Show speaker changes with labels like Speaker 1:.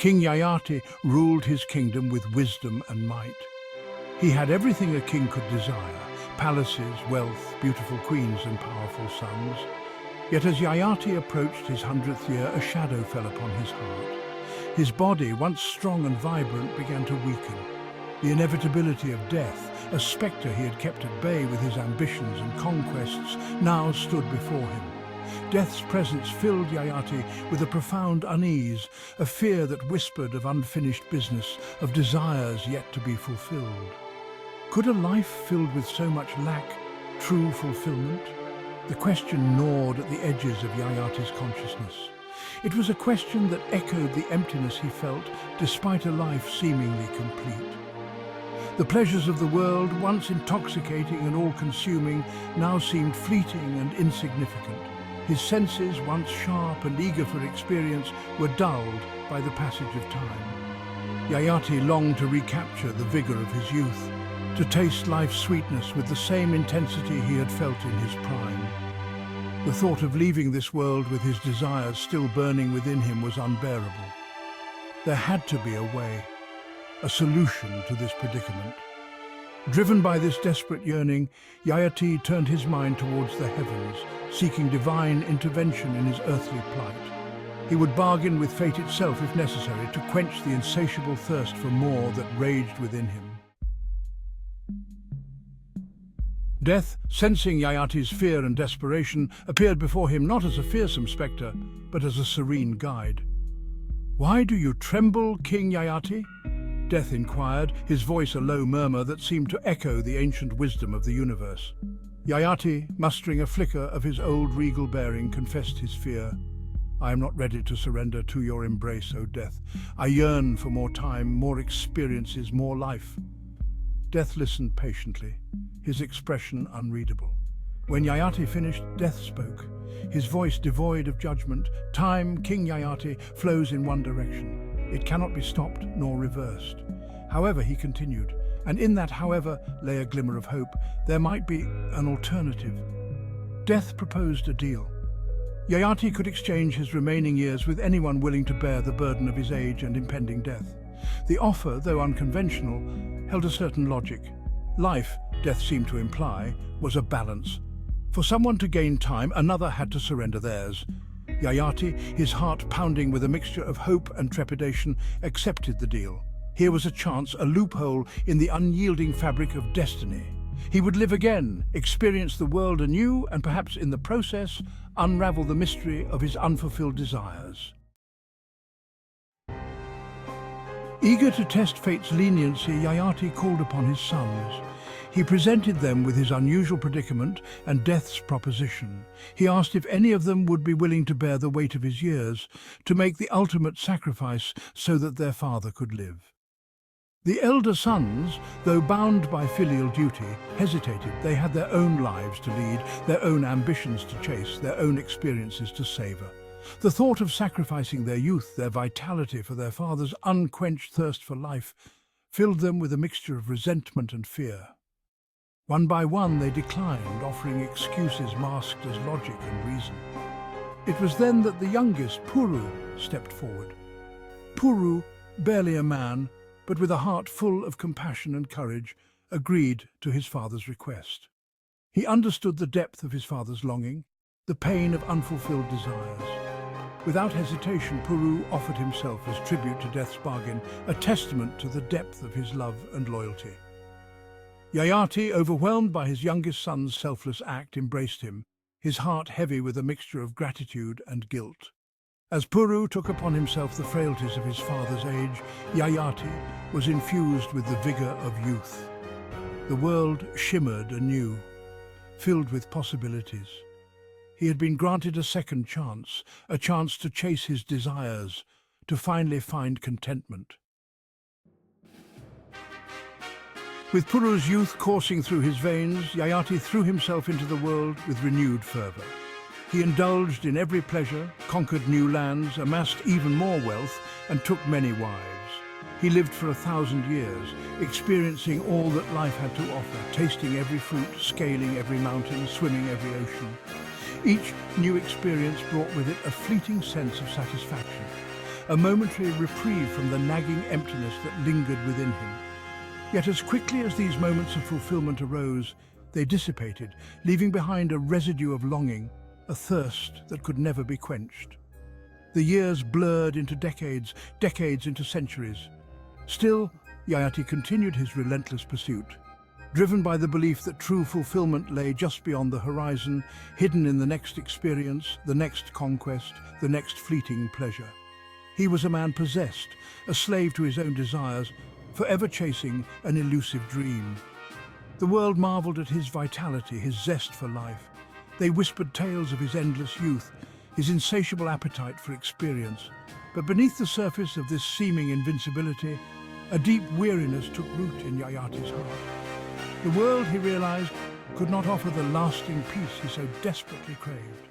Speaker 1: King Yayati ruled his kingdom with wisdom and might. He had everything a king could desire: palaces, wealth, beautiful queens and powerful sons. Yet as Yayati approached his 100th year, a shadow fell upon his heart. His body, once strong and vibrant, began to weaken. The inevitability of death, a spectre he had kept at bay with his ambitions and conquests, now stood before him. Death's presence filled Yayati with a profound unease, a fear that whispered of unfinished business, of desires yet to be fulfilled. Could a life filled with so much lack true fulfillment? The question gnawed at the edges of Yayati's consciousness. It was a question that echoed the emptiness he felt despite a life seemingly complete. The pleasures of the world, once intoxicating and all-consuming, now seemed fleeting and insignificant. His senses, once sharp and eager for experience, were dulled by the passage of time. Yayati longed to recapture the vigor of his youth, to taste life's sweetness with the same intensity he had felt in his prime. The thought of leaving this world with his desires still burning within him was unbearable. There had to be a way, a solution to this predicament. Driven by this desperate yearning, Yayati turned his mind towards the heavens, seeking divine intervention in his earthly plight. He would bargain with fate itself if necessary to quench the insatiable thirst for more that raged within him. Death, sensing Yayati's fear and desperation, appeared before him not as a fearsome spectre, but as a serene guide. "Why do you tremble, King Yayati?" Death inquired, his voice a low murmur that seemed to echo the ancient wisdom of the universe. Yayati, mustering a flicker of his old regal bearing, confessed his fear. "I am not ready to surrender to your embrace, O Death. I yearn for more time, more experiences, more life." Death listened patiently, his expression unreadable. When Yayati finished, Death spoke, his voice devoid of judgment. "Time, King Yayati, flows in one direction. It cannot be stopped nor reversed." However, he continued, and in that however lay a glimmer of hope. There might be an alternative. Death proposed a deal. Yayati could exchange his remaining years with anyone willing to bear the burden of his age and impending death. The offer, though unconventional, held a certain logic. Life, Death seemed to imply, was a balance. For someone to gain time, another had to surrender theirs. Yayati, his heart pounding with a mixture of hope and trepidation, accepted the deal. Here was a chance, a loophole in the unyielding fabric of destiny. He would live again, experience the world anew, and perhaps in the process, unravel the mystery of his unfulfilled desires. Eager to test fate's leniency, Yayati called upon his sons. He presented them with his unusual predicament and Death's proposition. He asked if any of them would be willing to bear the weight of his years, to make the ultimate sacrifice so that their father could live. The elder sons, though bound by filial duty, hesitated. They had their own lives to lead, their own ambitions to chase, their own experiences to savor. The thought of sacrificing their youth, their vitality for their father's unquenched thirst for life, filled them with a mixture of resentment and fear. One by one they declined, offering excuses masked as logic and reason. It was then that the youngest, Puru, stepped forward. Puru, barely a man, but with a heart full of compassion and courage, agreed to his father's request. He understood the depth of his father's longing, the pain of unfulfilled desires. Without hesitation, Puru offered himself as tribute to Death's bargain, a testament to the depth of his love and loyalty. Yayati, overwhelmed by his youngest son's selfless act, embraced him, his heart heavy with a mixture of gratitude and guilt. As Puru took upon himself the frailties of his father's age, Yayati was infused with the vigor of youth. The world shimmered anew, filled with possibilities. He had been granted a second chance, a chance to chase his desires, to finally find contentment. With Puru's youth coursing through his veins, Yayati threw himself into the world with renewed fervor. He indulged in every pleasure, conquered new lands, amassed even more wealth, and took many wives. He lived for 1,000 years, experiencing all that life had to offer, tasting every fruit, scaling every mountain, swimming every ocean. Each new experience brought with it a fleeting sense of satisfaction, a momentary reprieve from the nagging emptiness that lingered within him. Yet as quickly as these moments of fulfillment arose, they dissipated, leaving behind a residue of longing, a thirst that could never be quenched. The years blurred into decades, decades into centuries. Still, Yayati continued his relentless pursuit, driven by the belief that true fulfillment lay just beyond the horizon, hidden in the next experience, the next conquest, the next fleeting pleasure. He was a man possessed, a slave to his own desires, forever chasing an elusive dream. The world marveled at his vitality, his zest for life. They whispered tales of his endless youth, his insatiable appetite for experience. But beneath the surface of this seeming invincibility, a deep weariness took root in Yayati's heart. The world, he realized, could not offer the lasting peace he so desperately craved.